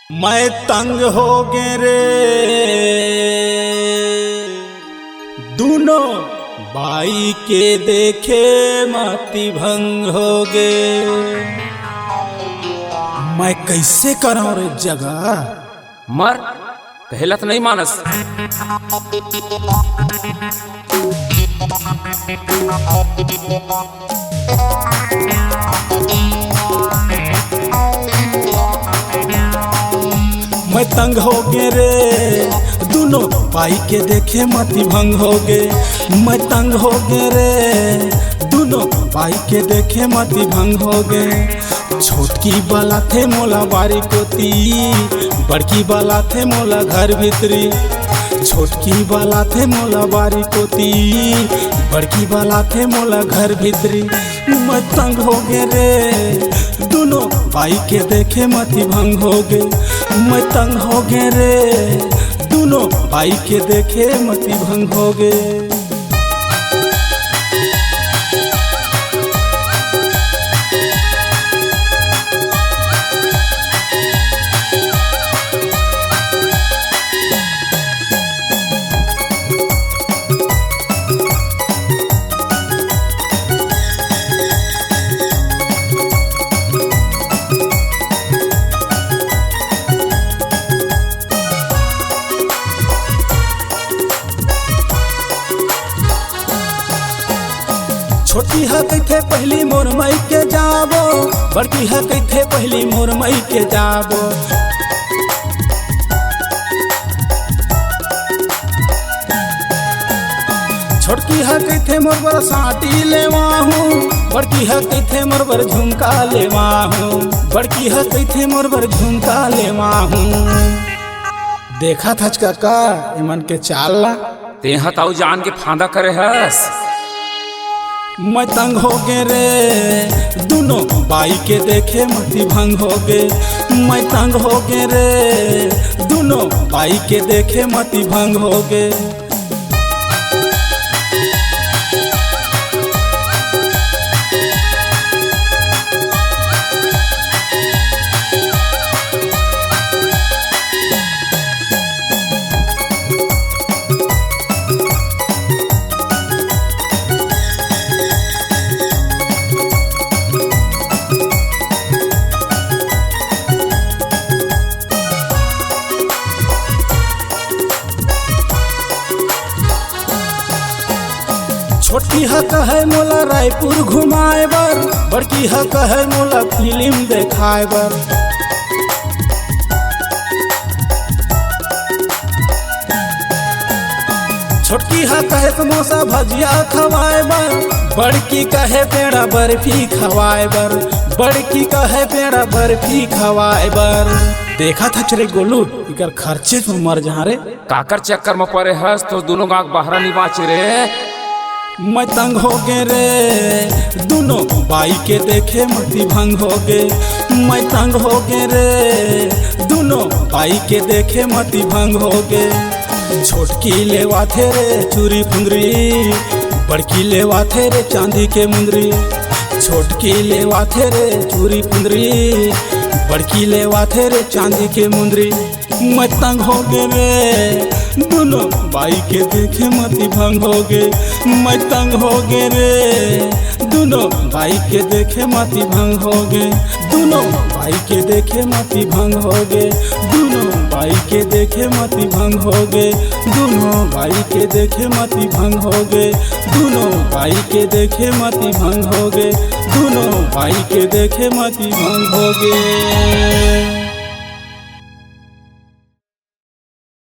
मैं तंग हो गए रे दोनों भाई के देखे माती भंग हो गए। मैं कैसे करा रे जगह मर कहलत नहीं मानस। मैं तंग हो गए रे दोनों भाई के देखे माती भंग हो गए। मैं तंग हो गए रे दोनों भाई के देखे माती भंग हो गए। छोटकी वाला थे मोला बारी कोती, बड़की वाला थे मोला घर भीतरी। छोटकी वाला थे मोला बारी कोती, बड़की वाला थे मोला घर भीतरी। मैं तंग हो गए रे दोनों भाई के देखे माती भंग हो गए। मैं तंग हो गए रे दोनों भाई के देखे माती भंग हो गए। छोटी है कैथे पहली मोर मई के जाबो, बड़की है कैथे पहली मोर मई के जाबो। छोटकी है कैथे मोर बर साटी लेवा हूँ, बड़की है कैथे मोर बर झुमका लेवा हूँ। बड़की है कैथे मोर बर झुमका लेवा हूँ। देखा था काका इमन के चाल ला तेहा ताऊ जान के फांदा करे हस। मैं तंग हो गए रे दोनों भाई के देखे माती भंग हो गए। मैं तंग हो गए रे दोनों भाई के देखे माती भंग हो गए। छोटकी हक है मोला रायपुर घुमाए बर, बड़की हक है मोला फिल्म देखाए बर। छोटकी हक है समोसा भजिया खवाए बर, बड़की कहे पेड़ा बर्फी खवाए बर। बड़की कहे पेड़ा बर्फी खवाए बर। देखा था चले गोलू इकर खर्चे में मर जा रे। काकर चक्कर में पड़े हस तो दोनों गाँव बाहर नहीं बाचे रे। मैं तंग हो गए रे दोनों भाई के देखे माती भंग हो गए। मैं तंग हो गए रे दोनों भाई के देखे माती भंग हो गए। छोटकी लेवा थे रे चूरी फुंदरी, बड़की लेवा थे रे चांदी के मुंदरी। छोटकी लेवा थे रे चूरी फुंदरी, बड़की लेवा थे रे चांदी के मुंदरी। मैं तंग हो गए रे दोनों भाई के देखे माती भंग हो गए। मैं तंग हो गए रे दोनों भाई के देखे माती भंग हो गए। दोनों भाई के देखे माती भंग हो गए। दोनों भाई के देखे माती भंग हो गए। दोनों भाई के देखे माती भंग हो गए। दोनों भाई के देखे माती भंग हो गए। दोनों भाई के देखे माती भंग हो गए।